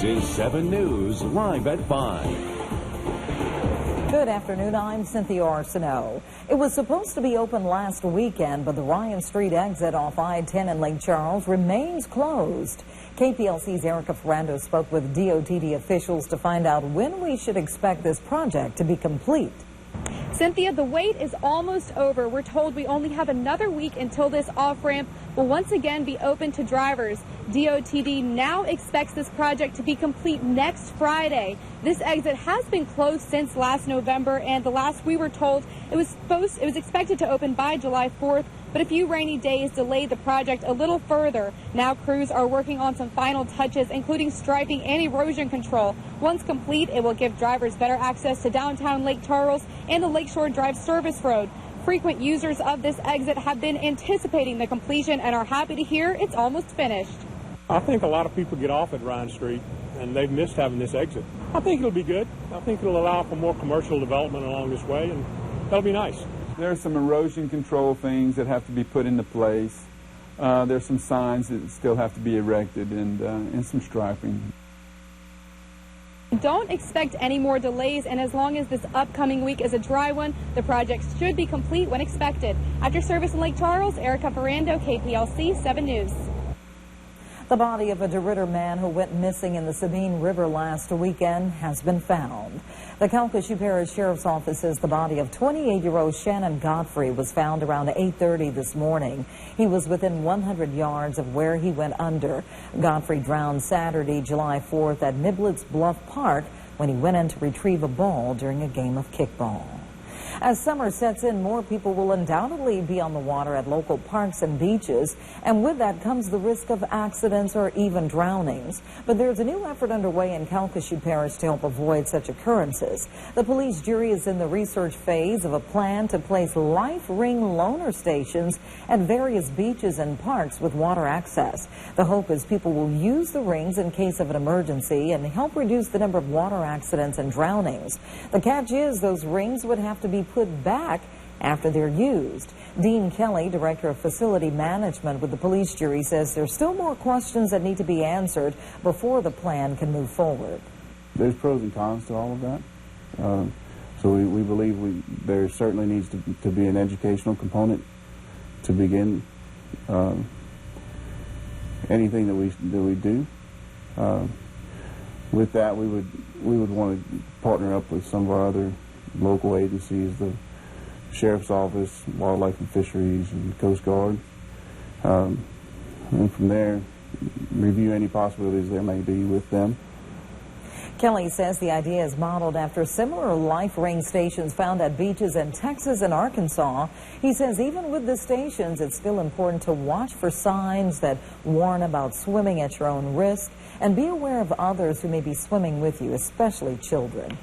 This is 7 News, live at 5. Good afternoon, I'm Cynthia Arsenault. It was supposed to be open last weekend, but the Ryan Street exit off I-10 in Lake Charles remains closed. KPLC's Erica Ferrando spoke with DOTD officials to find out when we should expect this project to be complete. Cynthia, the wait is almost over. We're told we only have another week until this off-ramp will once again be open to drivers. DOTD now expects this project to be complete next Friday. This exit has been closed since last November, and the last we were told it was expected to open by July 4th, but a few rainy days delayed the project a little further. Now crews are working on some final touches, including striping and erosion control. Once complete, it will give drivers better access to downtown Lake Charles and the Lakeshore Drive service road. Frequent users of this exit have been anticipating the completion and are happy to hear it's almost finished. I think a lot of people get off at Ryan Street and they've missed having this exit. I think it'll be good. I think it'll allow for more commercial development along this way, and that'll be nice. There are some erosion control things that have to be put into place. There's some signs that still have to be erected and some striping. Don't expect any more delays, and as long as this upcoming week is a dry one, the project should be complete when expected. After service in Lake Charles, Erica Ferrando, KPLC 7 News. The body of a DeRidder man who went missing in the Sabine River last weekend has been found. The Calcasieu Parish Sheriff's Office says the body of 28-year-old Shannon Godfrey was found around 8:30 this morning. He was within 100 yards of where he went under. Godfrey drowned Saturday, July 4th at Niblets Bluff Park when he went in to retrieve a ball during a game of kickball. As summer sets in, more people will undoubtedly be on the water at local parks and beaches, and with that comes the risk of accidents or even drownings. But there's a new effort underway in Calcasieu Parish to help avoid such occurrences. The police jury is in the research phase of a plan to place life ring loaner stations at various beaches and parks with water access. The hope is people will use the rings in case of an emergency and help reduce the number of water accidents and drownings. The catch is those rings would have to be put back after they're used. Dean Kelly, Director of Facility Management with the police jury, says there's still more questions that need to be answered before the plan can move forward. There's pros and cons to all of that. So we believe there certainly needs to be an educational component to begin anything that we do. With that, we would want to partner up with some of our other local agencies, the Sheriff's Office, Wildlife and Fisheries, and Coast Guard. And from there, review any possibilities there may be with them. Kelly says the idea is modeled after similar life ring stations found at beaches in Texas and Arkansas. He says even with the stations, it's still important to watch for signs that warn about swimming at your own risk and be aware of others who may be swimming with you, especially children.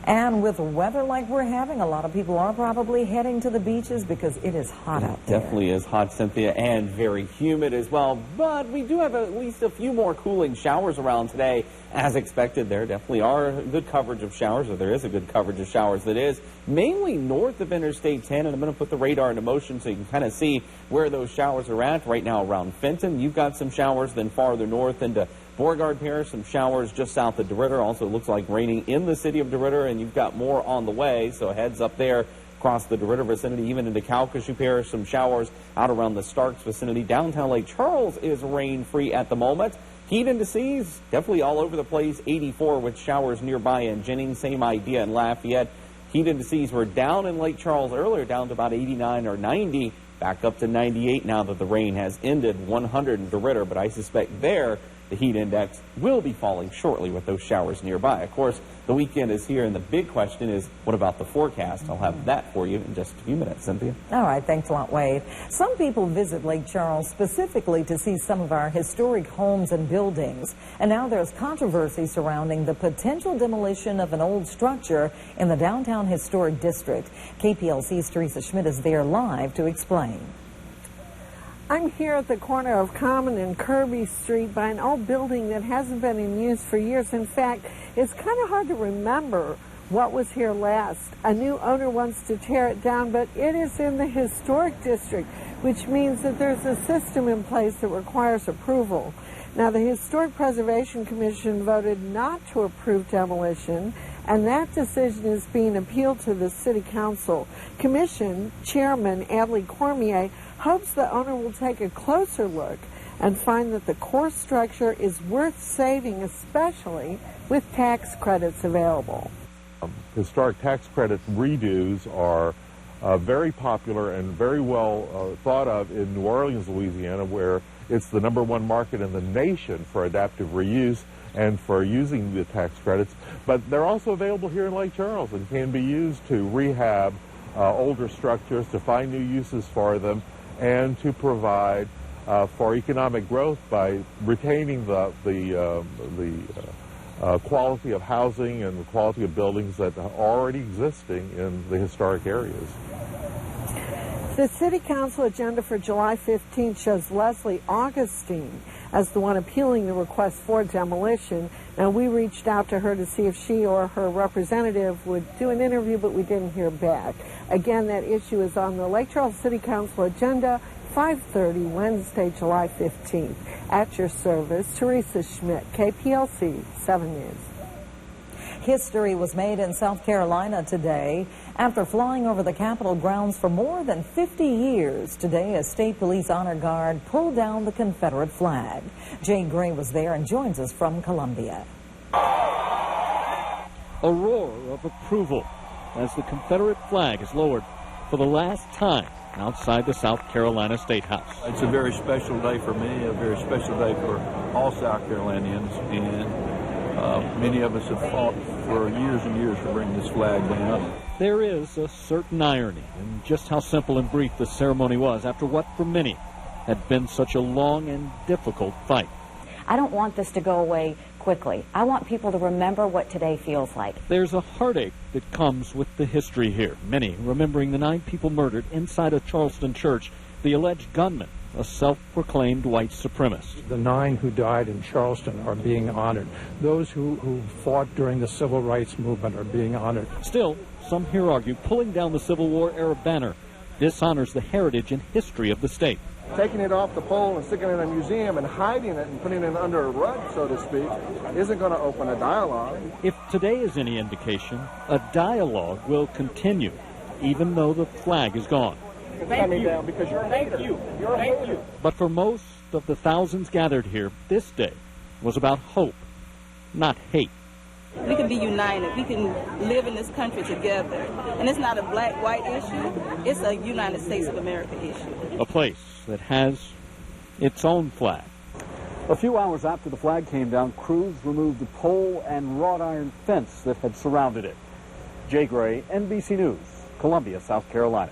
And with weather like we're having, a lot of people are probably heading to the beaches because it is hot out there. Definitely is hot, Cynthia, and very humid as well. But we do have at least a few more cooling showers around today. As expected, there definitely are good coverage of showers, or there is a good coverage of showers that is mainly north of Interstate 10. And I'm going to put the radar into motion so you can kind of see where those showers are at. Right now around Fenton, you've got some showers. Then farther north into Beauregard Parish, some showers just south of DeRidder. Also looks like raining in the city of DeRidder, and you've got more on the way. So heads up there across the DeRidder vicinity, even into Calcasieu Parish. Some showers out around the Starks vicinity. Downtown Lake Charles is rain-free at the moment. Heat indices definitely all over the place. 84 with showers nearby in Jennings. Same idea in Lafayette. Heat indices were down in Lake Charles earlier, down to about 89 or 90. Back up to 98 now that the rain has ended. 100 in DeRidder, but I suspect there the heat index will be falling shortly with those showers nearby. Of course, the weekend is here, and the big question is, what about the forecast? I'll have that for you in just a few minutes, Cynthia. All right, thanks a lot, Wade. Some people visit Lake Charles specifically to see some of our historic homes and buildings. And now there's controversy surrounding the potential demolition of an old structure in the downtown historic district. KPLC's Teresa Schmidt is there live to explain. I'm here at the corner of Common and Kirby Street by an old building that hasn't been in use for years. In fact, it's kind of hard to remember what was here last. A new owner wants to tear it down, but it is in the historic district, which means that there's a system in place that requires approval. Now, the Historic Preservation Commission voted not to approve demolition, and that decision is being appealed to the City Council. Commission Chairman Adley Cormier hopes the owner will take a closer look and find that the core structure is worth saving, especially with tax credits available. Historic tax credit redos are very popular and very well thought of in New Orleans, Louisiana, where it's the #1 market in the nation for adaptive reuse and for using the tax credits. But they're also available here in Lake Charles and can be used to rehab older structures, to find new uses for them, and to provide for economic growth by retaining the quality of housing and the quality of buildings that are already existing in the historic areas. The City Council agenda for July 15th shows Leslie Augustine as the one appealing the request for demolition. Now, we reached out to her to see if she or her representative would do an interview, but we didn't hear back. Again, that issue is on the Lake Charles City Council agenda, 5:30, Wednesday, July 15th. At your service, Teresa Schmidt, KPLC 7 News. History was made in South Carolina today. After flying over the Capitol grounds for more than 50 years, today a state police honor guard pulled down the Confederate flag. Jay Gray was there and joins us from Columbia. A roar of approval as the Confederate flag is lowered for the last time outside the South Carolina State House. It's a very special day for me, a very special day for all South Carolinians, and many of us have fought for years and years to bring this flag down. There is a certain irony in just how simple and brief the ceremony was after what for many had been such a long and difficult fight. I don't want this to go away quickly. I want people to remember what today feels like. There's a heartache that comes with the history here. Many remembering the 9 people murdered inside a Charleston church, the alleged gunman, a self-proclaimed white supremacist. The 9 who died in Charleston are being honored. Those who fought during the civil rights movement are being honored. Still, some here argue pulling down the Civil War era banner dishonors the heritage and history of the state. Taking it off the pole and sticking it in a museum and hiding it and putting it under a rug, so to speak, isn't going to open a dialogue. If today is any indication, a dialogue will continue, even though the flag is gone. Thank you. Down because you're Thank you. But for most of the thousands gathered here, this day was about hope, not hate. We can be united. We can live in this country together. And it's not a black-white issue. It's a United States of America issue. A place that has its own flag. A few hours after the flag came down, crews removed the pole and wrought iron fence that had surrounded it. Jay Gray, NBC News, Columbia, South Carolina.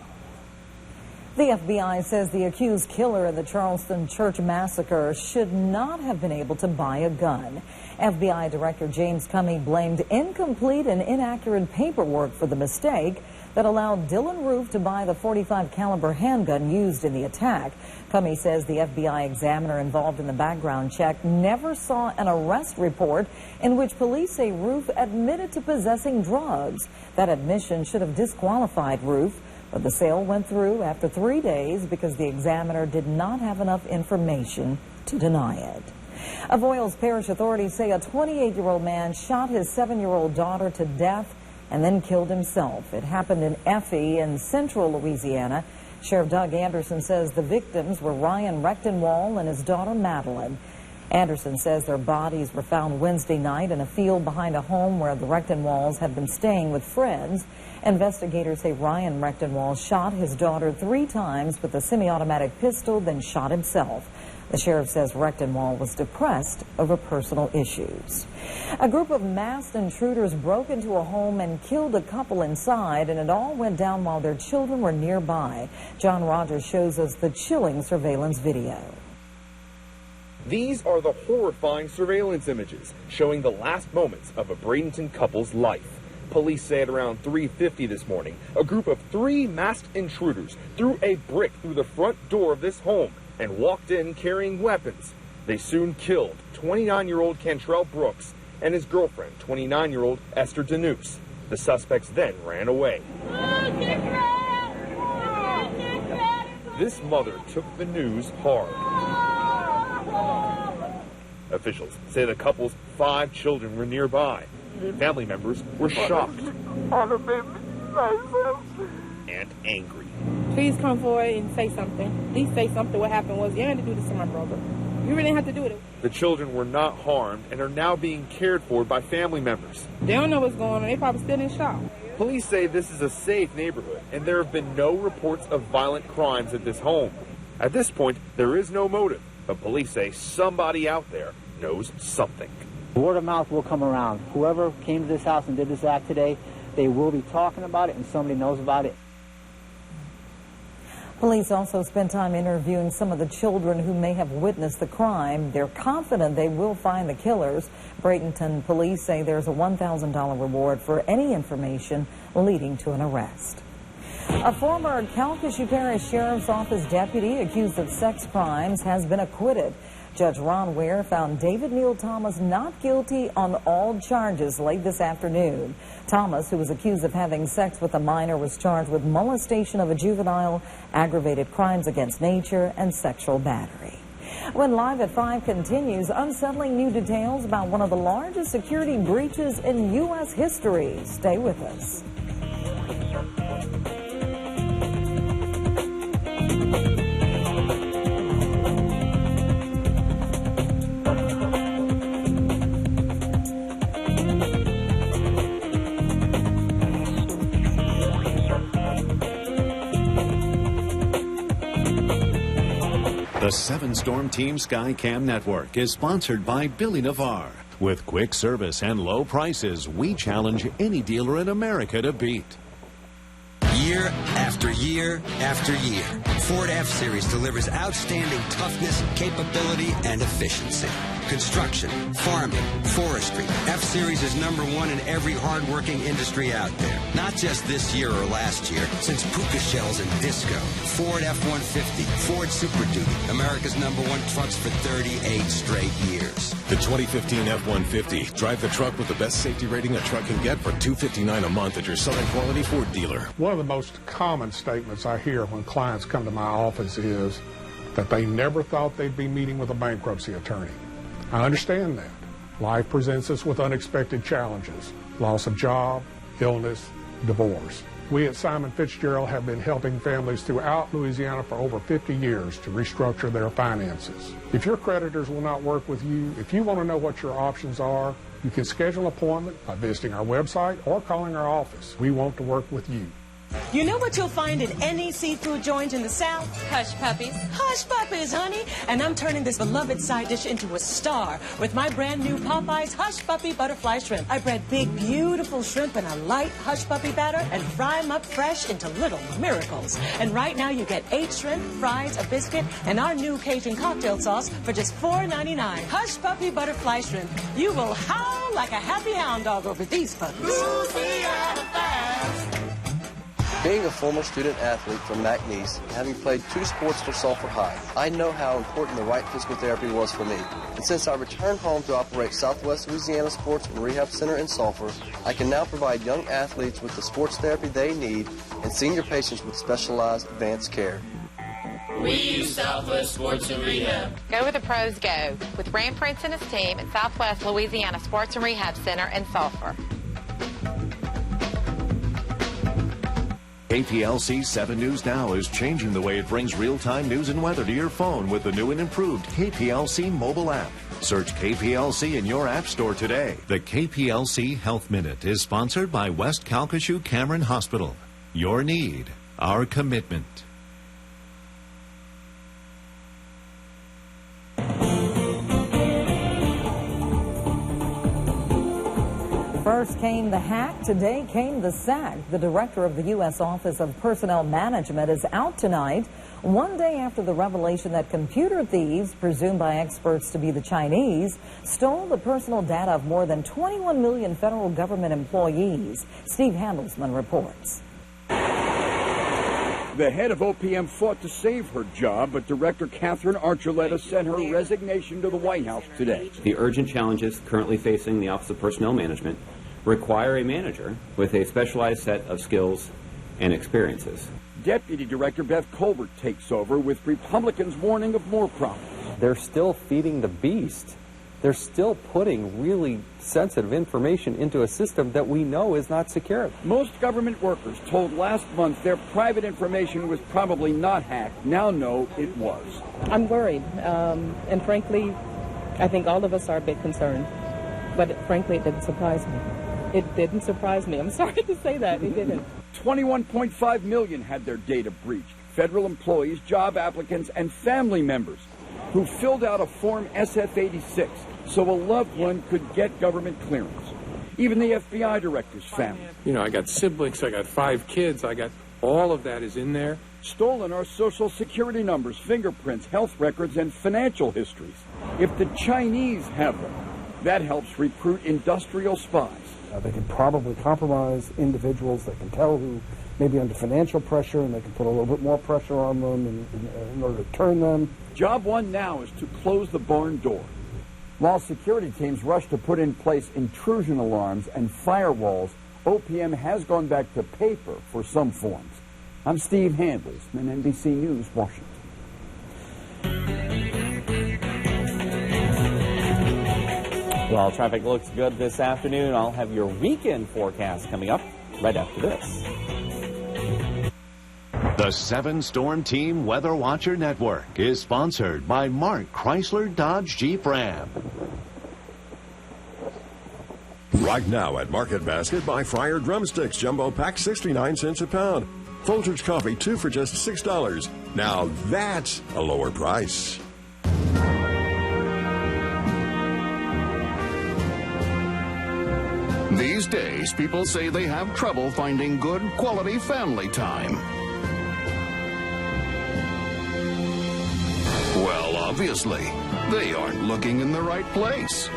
The FBI says the accused killer in the Charleston church massacre should not have been able to buy a gun. FBI Director James Comey blamed incomplete and inaccurate paperwork for the mistake that allowed Dylan Roof to buy the .45 caliber handgun used in the attack. Comey says the FBI examiner involved in the background check never saw an arrest report in which police say Roof admitted to possessing drugs. That admission should have disqualified Roof. But the sale went through after 3 days because the examiner did not have enough information to deny it. Avoyelles Parish authorities say a 28-year-old man shot his 7-year-old daughter to death and then killed himself. It happened in Effie in central Louisiana. Sheriff Doug Anderson says the victims were Ryan Rechtenwall and his daughter Madeline. Anderson says their bodies were found Wednesday night in a field behind a home where the Rechtenwalls had been staying with friends. Investigators say Ryan Rechtenwall shot his daughter 3 times with a semi-automatic pistol, then shot himself. The sheriff says Rechtenwall was depressed over personal issues. A group of masked intruders broke into a home and killed a couple inside, and it all went down while their children were nearby. John Rogers shows us the chilling surveillance video. These are the horrifying surveillance images showing the last moments of a Bradenton couple's life. Police say at around 3:50 this morning, a group of 3 masked intruders threw a brick through the front door of this home and walked in carrying weapons. They soon killed 29-year-old Cantrell Brooks and his girlfriend, 29-year-old Esther Denuse. The suspects then ran away. This mother took the news hard. Officials say the couple's 5 children were nearby. Family members were shocked and angry. Please come forward and say something. At least say something. What happened was you had to do this to my brother. You really didn't have to do it. The children were not harmed and are now being cared for by family members. They don't know what's going on. They probably still in shock. Police say this is a safe neighborhood and there have been no reports of violent crimes at this home. At this point, there is no motive, but police say somebody out there knows something. Word of mouth will come around. Whoever came to this house and did this act today, they will be talking about it and somebody knows about it. Police also spent time interviewing some of the children who may have witnessed the crime. They're confident they will find the killers. Bradenton police say there's a $1,000 reward for any information leading to an arrest. A former Calcasieu Parish Sheriff's Office deputy accused of sex crimes has been acquitted. Judge Ron Ware found David Neal Thomas not guilty on all charges late this afternoon. Thomas, who was accused of having sex with a minor, was charged with molestation of a juvenile, aggravated crimes against nature, and sexual battery. When Live at 5 continues, unsettling new details about one of the largest security breaches in U.S. history. Stay with us. The 7-Storm Team Skycam Network is sponsored by Billy Navarre. With quick service and low prices, we challenge any dealer in America to beat. Year after year after year, Ford F-Series delivers outstanding toughness, capability, and efficiency. Construction, farming, forestry, F-Series is #1 in every hard-working industry out there. Not just this year or last year, since puka shells and disco. Ford F-150, Ford Super Duty, America's #1 trucks for 38 straight years. The 2015 F-150. Drive the truck with the best safety rating a truck can get for $259 a month at your Southern Quality Ford dealer. One of the most common statements I hear when clients come to my office is that they never thought they'd be meeting with a bankruptcy attorney. I understand that. Life presents us with unexpected challenges, loss of job, illness, divorce. We at Simon Fitzgerald have been helping families throughout Louisiana for over 50 years to restructure their finances. If your creditors will not work with you, if you want to know what your options are, you can schedule an appointment by visiting our website or calling our office. We want to work with you. You know what you'll find in any seafood joint in the South? Hush puppies. Hush puppies, honey. And I'm turning this beloved side dish into a star with my brand new Popeyes Hush Puppy Butterfly Shrimp. I bread big, beautiful shrimp in a light Hush Puppy batter and fry them up fresh into little miracles. And right now you get 8 shrimp, fries, a biscuit, and our new Cajun cocktail sauce for just $4.99. Hush Puppy Butterfly Shrimp. You will howl like a happy hound dog over these puppies. Being a former student athlete from McNeese, having played 2 sports for Sulphur High, I know how important the right physical therapy was for me. And since I returned home to operate Southwest Louisiana Sports and Rehab Center in Sulphur, I can now provide young athletes with the sports therapy they need and senior patients with specialized advanced care. We use Southwest Sports and Rehab. Go where the pros go with Ran Prince and his team at Southwest Louisiana Sports and Rehab Center in Sulphur. KPLC 7 News Now is changing the way it brings real-time news and weather to your phone with the new and improved KPLC mobile app. Search KPLC in your app store today. The KPLC Health Minute is sponsored by West Calcasieu Cameron Hospital. Your need, our commitment. First came the hack, today came the sack. The director of the U.S. Office of Personnel Management is out tonight, one day after the revelation that computer thieves, presumed by experts to be the Chinese, stole the personal data of more than 21 million federal government employees. Steve Handelsman reports. The head of OPM fought to save her job, but Director Catherine Archuleta sent her resignation to the White House today. The urgent challenges currently facing the Office of Personnel Management require a manager with a specialized set of skills and experiences. Deputy Director Beth Colbert takes over with Republicans warning of more problems. They're still feeding the beast. they're still putting really sensitive information into a system that we know is not secure. Most government workers told last month their private information was probably not hacked now know it was. I'm worried, and frankly, I think all of us are a bit concerned. But frankly, it didn't surprise me. It didn't surprise me. I'm sorry to say that. It didn't. 21.5 million had their data breached. Federal employees, job applicants, and family members who filled out a Form SF-86 so a loved one could get government clearance. Even the FBI director's family. You know, I got siblings, I got 5 kids, I got all of that is in there. Stolen are Social Security numbers, fingerprints, health records, and financial histories. If the Chinese have them, that helps recruit industrial spies. They can probably compromise individuals. They can tell who may be under financial pressure, and they can put a little bit more pressure on them in order to turn them. Job one now is to close the barn door. While security teams rush to put in place intrusion alarms and firewalls, OPM has gone back to paper for some forms. I'm Steve Handelsman, NBC News, Washington. Well, traffic looks good this afternoon. I'll have your weekend forecast coming up right after this. The 7-Storm Team Weather Watcher Network is sponsored by Mark Chrysler Dodge Jeep Ram. Right now at Market Basket, buy Fryer drumsticks, jumbo pack, 69 cents a pound. Folgers coffee, 2 for just $6. Now that's a lower price. These days, people say they have trouble finding good, quality family time. Well, obviously, they aren't looking in the right place.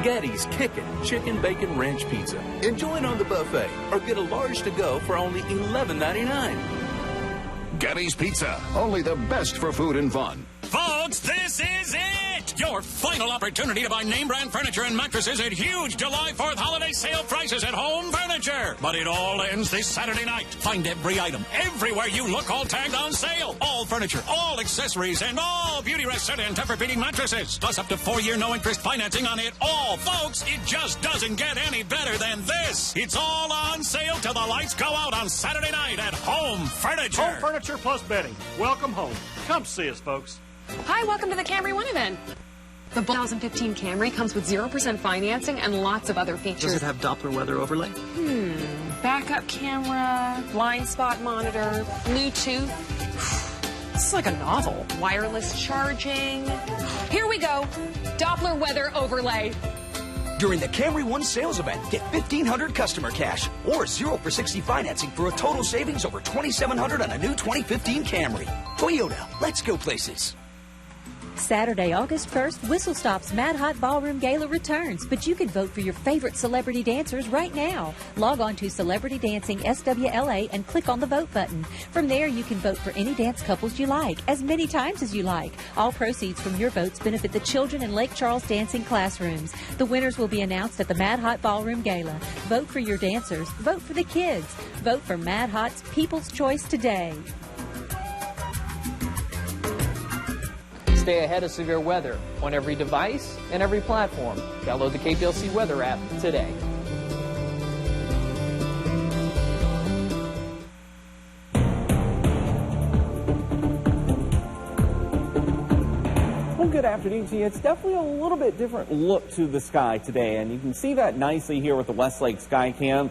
Getty's Kickin' Chicken Bacon Ranch Pizza. Enjoy it on the buffet or get a large to go for only $11.99. Getty's Pizza, only the best for food and fun. Folks, this is it! Your final opportunity to buy name brand furniture and mattresses at huge July 4th holiday sale prices at Home Furniture. But it all ends this Saturday night. Find every item, everywhere you look, all tagged on sale. All furniture, all accessories, and all Beauty Rest Set and Tempur-Pedic mattresses. Plus up to 4-year no-interest financing on it all. Folks, it just doesn't get any better than this. It's all on sale till the lights go out on Saturday night at Home Furniture. Home Furniture plus bedding. Welcome home. Come see us, folks. Hi, welcome to the Camry One event. The 2015 Camry comes with 0% financing and lots of other features. Does it have Doppler weather overlay? Backup camera, blind spot monitor, Bluetooth. This is like a novel. Wireless charging. Here we go. Doppler weather overlay. During the Camry One sales event, get $1,500 customer cash or 0 for 60 financing for a total savings over $2,700 on a new 2015 Camry. Toyota, let's go places. Saturday, August 1st, Whistle Stop's Mad Hot Ballroom Gala returns, but you can vote for your favorite celebrity dancers right now. Log on to Celebrity Dancing SWLA and click on the vote button. From there, you can vote for any dance couples you like, as many times as you like. All proceeds from your votes benefit the children in Lake Charles dancing classrooms. The winners will be announced at the Mad Hot Ballroom Gala. Vote for your dancers. Vote for the kids. Vote for Mad Hot's People's Choice today. Stay ahead of severe weather on every device and every platform. Download the KPLC Weather app today. Well, good afternoon to you. It's definitely a little bit different look to the sky today, and you can see that nicely here with the Westlake Skycam.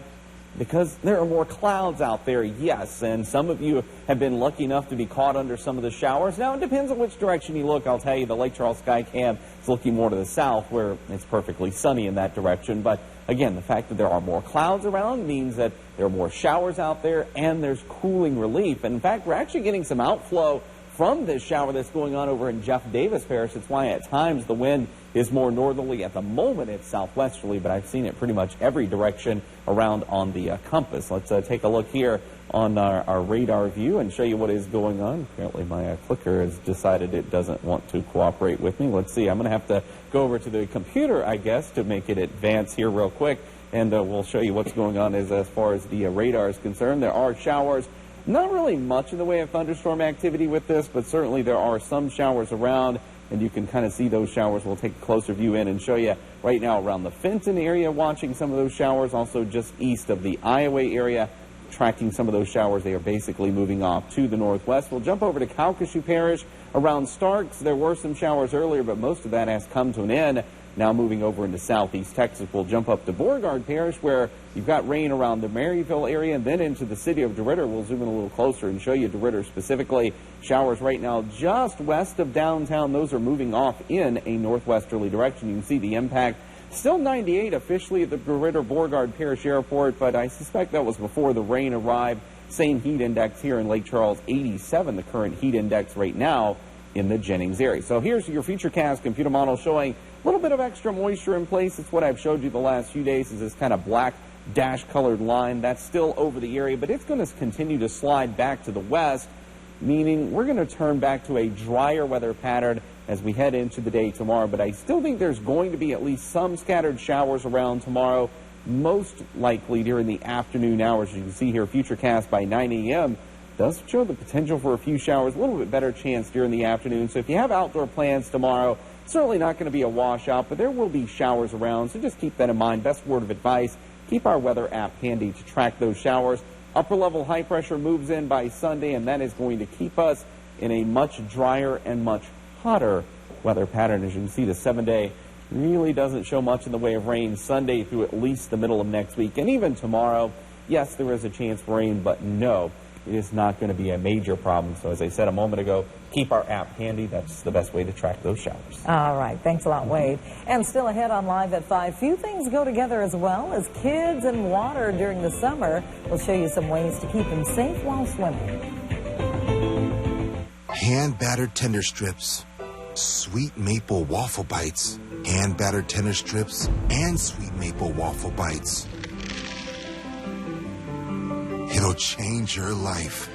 Because there are more clouds out there, yes, and some of you have been lucky enough to be caught under some of the showers. Now, it depends on which direction you look. I'll tell you, the Lake Charles Skycam is looking more to the south, where it's perfectly sunny in that direction. But, again, the fact that there are more clouds around means that there are more showers out there, and there's cooling relief. And, in fact, we're actually getting some outflow from this shower that's going on over in Jeff Davis Parish. It's why at times the wind is more northerly. At the moment it's southwesterly, but I've seen it pretty much every direction around on the compass. Let's take a look here on our radar view and show you what is going on. Apparently my clicker has decided it doesn't want to cooperate with me. Let's see. I'm going to have to go over to the computer, I guess, to make it advance here real quick, and we'll show you what's going on as far as the radar is concerned. There are showers. Not really much in the way of thunderstorm activity with this, but certainly there are some showers around. and you can kind of see those showers. We'll take a closer view in and show you right now around the Fenton area, watching some of those showers, also just east of the Iowa area, tracking some of those showers. They are basically moving off to the northwest. We'll jump over to Calcasieu Parish around Starks. There were some showers earlier, but most of that has come to an end. Now moving over into southeast Texas, we'll jump up to Beauregard Parish, where you've got rain around the Maryville area, and then into the city of DeRidder. We'll zoom in a little closer and show you DeRidder specifically. Showers right now just west of downtown. Those are moving off in a northwesterly direction. You can see the impact. Still 98 officially at the DeRidder Beauregard Parish Airport, but I suspect that was before the rain arrived. Same heat index here in Lake Charles, 87, the current heat index right now in the Jennings area. So here's your Futurecast computer model showing a little bit of extra moisture in place. It's what I've showed you the last few days, is this kind of black dash-colored line. That's still over the area, but it's going to continue to slide back to the west, meaning we're going to turn back to a drier weather pattern as we head into the day tomorrow. But I still think there's going to be at least some scattered showers around tomorrow, most likely during the afternoon hours. As you can see here, Futurecast by 9 a.m. does show the potential for a few showers, a little bit better chance during the afternoon. So if you have outdoor plans tomorrow, certainly not going to be a washout, but there will be showers around, so just keep that in mind. Best word of advice, keep our weather app handy to track those showers. Upper level high pressure moves in by Sunday, and that is going to keep us in a much drier and much hotter weather pattern. As you can see, the 7-day really doesn't show much in the way of rain Sunday through at least the middle of next week. And even tomorrow, yes, there is a chance for rain, but no, it is not going to be a major problem. So as I said a moment ago, keep our app handy. That's the best way to track those showers. All right. Thanks a lot, Wade. And still ahead on Live at 5, few things go together as well as kids and water during the summer. We'll show you some ways to keep them safe while swimming. Hand-battered tender strips, sweet maple waffle bites, hand-battered tender strips, and sweet maple waffle bites. It'll change your life.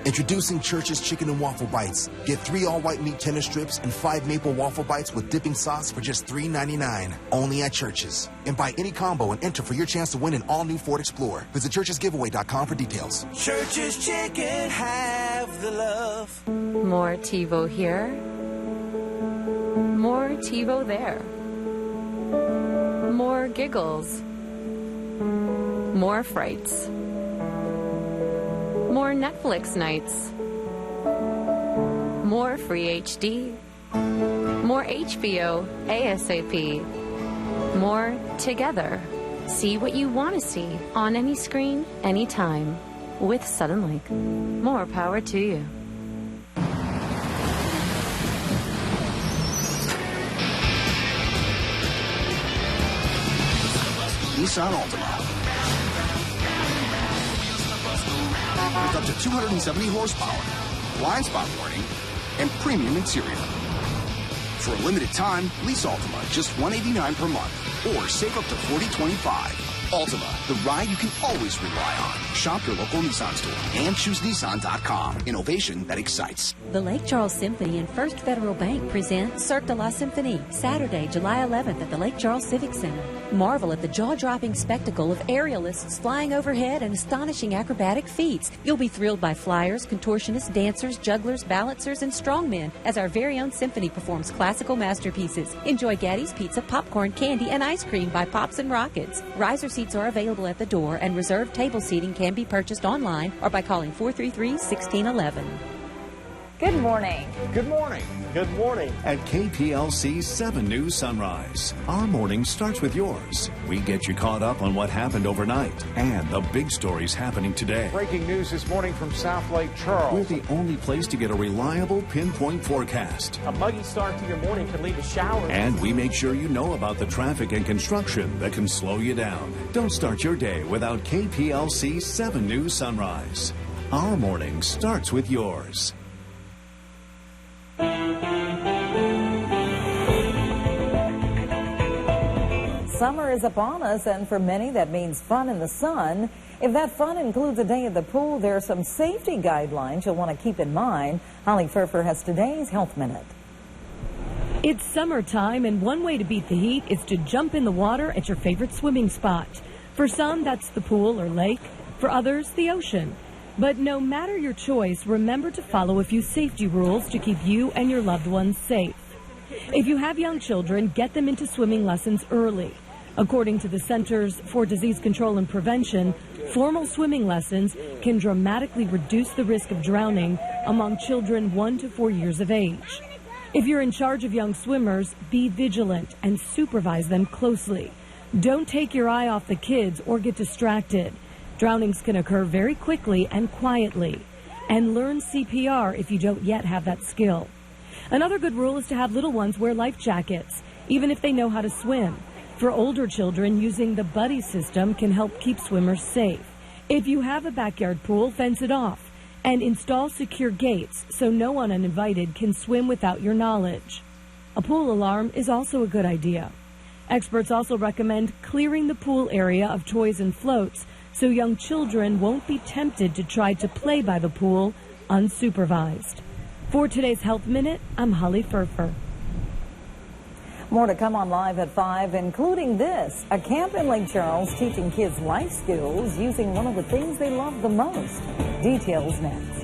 Introducing Church's Chicken and Waffle Bites. Get 3 all-white meat tender strips and 5 maple waffle bites with dipping sauce for just $3.99. Only at Church's. And buy any combo and enter for your chance to win an all-new Ford Explorer. Visit churchesgiveaway.com for details. Church's Chicken, have the love. More TiVo here. More TiVo there. More giggles. More frights. More Netflix nights. More free HD. More HBO ASAP. More together. See what you want to see on any screen, anytime. With Suddenlink. More power to you. Nissan Altima. With up to 270 horsepower, blind spot warning, and premium interior. For a limited time, lease Altima just $189 per month, or save up to $40.25. Altima, the ride you can always rely on. Shop your local Nissan store and choose Nissan.com. Innovation that excites. The Lake Charles Symphony and First Federal Bank present Cirque de la Symphonie, Saturday, July 11th at the Lake Charles Civic Center. Marvel at the jaw-dropping spectacle of aerialists flying overhead and astonishing acrobatic feats. You'll be thrilled by flyers, contortionists, dancers, jugglers, balancers, and strongmen as our very own symphony performs classical masterpieces. Enjoy Gaddy's Pizza, popcorn, candy, and ice cream by Pops and Rockets. Riser seats are available at the door, and reserved table seating can be purchased online or by calling 433-1611. Good morning. Good morning. Good morning. At KPLC 7 News Sunrise, our morning starts with yours. We get you caught up on what happened overnight and the big stories happening today. Breaking news this morning from South Lake Charles. We're the only place to get a reliable pinpoint forecast. A muggy start to your morning could lead to showers. And we make sure you know about the traffic and construction that can slow you down. Don't start your day without KPLC 7 News Sunrise. Our morning starts with yours. Summer is upon us, and for many that means fun in the sun. If that fun includes a day at the pool, there are some safety guidelines you'll want to keep in mind. Holly Furfer has today's Health Minute. It's summertime, and one way to beat the heat is to jump in the water at your favorite swimming spot. For some, that's the pool or lake. For others, the ocean. But no matter your choice, remember to follow a few safety rules to keep you and your loved ones safe. If you have young children, get them into swimming lessons early. According to the Centers for Disease Control and Prevention, formal swimming lessons can dramatically reduce the risk of drowning among children 1 to 4 years of age. If you're in charge of young swimmers, be vigilant and supervise them closely. Don't take your eye off the kids or get distracted. Drownings can occur very quickly and quietly. And learn CPR if you don't yet have that skill. Another good rule is to have little ones wear life jackets, even if they know how to swim. For older children, using the buddy system can help keep swimmers safe. If you have a backyard pool, fence it off and install secure gates so no one uninvited can swim without your knowledge. A pool alarm is also a good idea. Experts also recommend clearing the pool area of toys and floats so young children won't be tempted to try to play by the pool unsupervised. For today's Health Minute, I'm Holly Furfer. More to come on Live at 5, including this. A camp in Lake Charles teaching kids life skills using one of the things they love the most. Details next.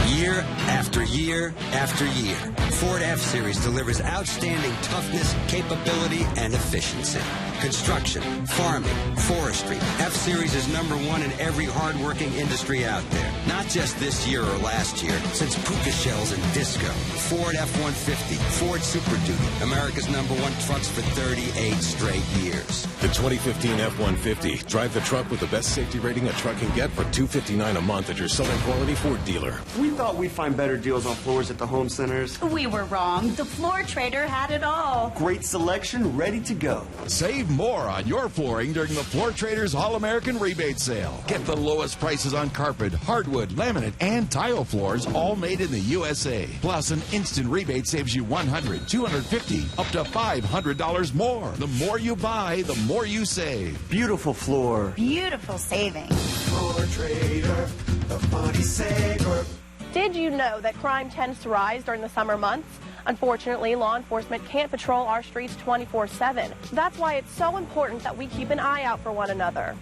Year after year after year, Ford F-Series delivers outstanding toughness, capability, and efficiency. Construction, farming, forestry, F-Series is #1 in every hard-working industry out there. Not just this year or last year, since Puka Shells and Disco. Ford F-150, Ford Super Duty, America's #1 trucks for 38 straight years. The 2015 F-150. Drive the truck with the best safety rating a truck can get for $259 a month at your Southern Quality Ford dealer. We thought we'd find better deals on floors at the home centers. We were wrong. The Floor Trader had it all. Great selection, ready to go. Save more on your flooring during the Floor Traders All-American Rebate Sale. Get the lowest prices on carpet, hardwood, laminate, and tile floors, all made in the USA. Plus, an instant rebate saves you $100, $250, up to $500 more. The more you buy, the more you save. Beautiful floor. Beautiful savings. Floor Trader, the money saver. Did you know that crime tends to rise during the summer months? Unfortunately, law enforcement can't patrol our streets 24/7. That's why it's so important that we keep an eye out for one another.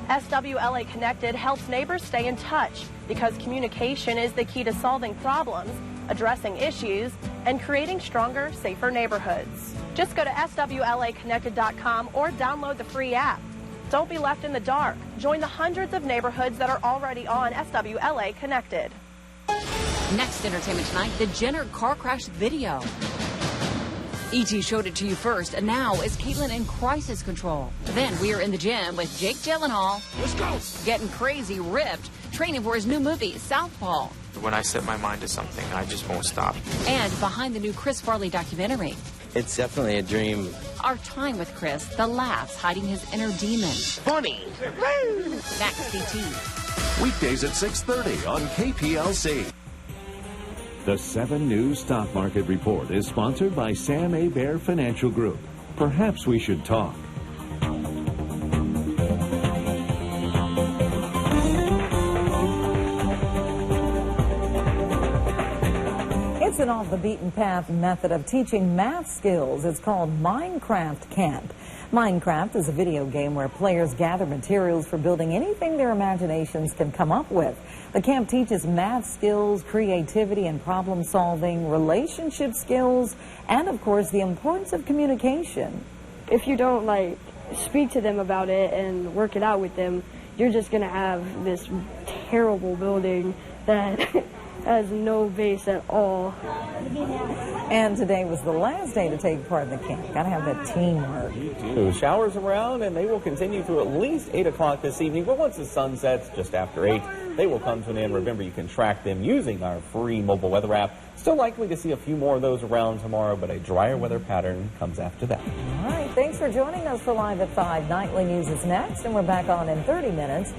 SWLA Connected helps neighbors stay in touch because communication is the key to solving problems, addressing issues, and creating stronger, safer neighborhoods. Just go to swlaconnected.com or download the free app. Don't be left in the dark. Join the hundreds of neighborhoods that are already on SWLA Connected. Next entertainment tonight, the Jenner car crash video. E.T. showed it to you first, and now is Caitlin in crisis control. Then we are in the gym with Jake Gyllenhaal. Let's go! Getting crazy ripped, training for his new movie, Southpaw. When I set my mind to something, I just won't stop. And behind the new Chris Farley documentary. It's definitely a dream. Our time with Chris, the laughs hiding his inner demon. Funny! Next, CT. Weekdays at 6:30 on KPLC. The 7 News Stock Market Report is sponsored by Sam A. Baer Financial Group. Perhaps we should talk. It's an off-the-beaten-path method of teaching math skills. It's called Minecraft Camp. Minecraft is a video game where players gather materials for building anything their imaginations can come up with. The camp teaches math skills, creativity and problem solving, relationship skills, and of course the importance of communication. If you don't speak to them about it and work it out with them, you're just going to have this terrible building that has no base at all. And today was the last day to take part in the camp. Gotta have that teamwork. Showers around, and they will continue through at least 8 o'clock this evening. But once the sun sets, just after 8, they will come to an end. Remember, you can track them using our free mobile weather app. Still likely to see a few more of those around tomorrow, but a drier weather pattern comes after that. All right, thanks for joining us for Live at 5. Nightly News is next, and we're back on in 30 minutes.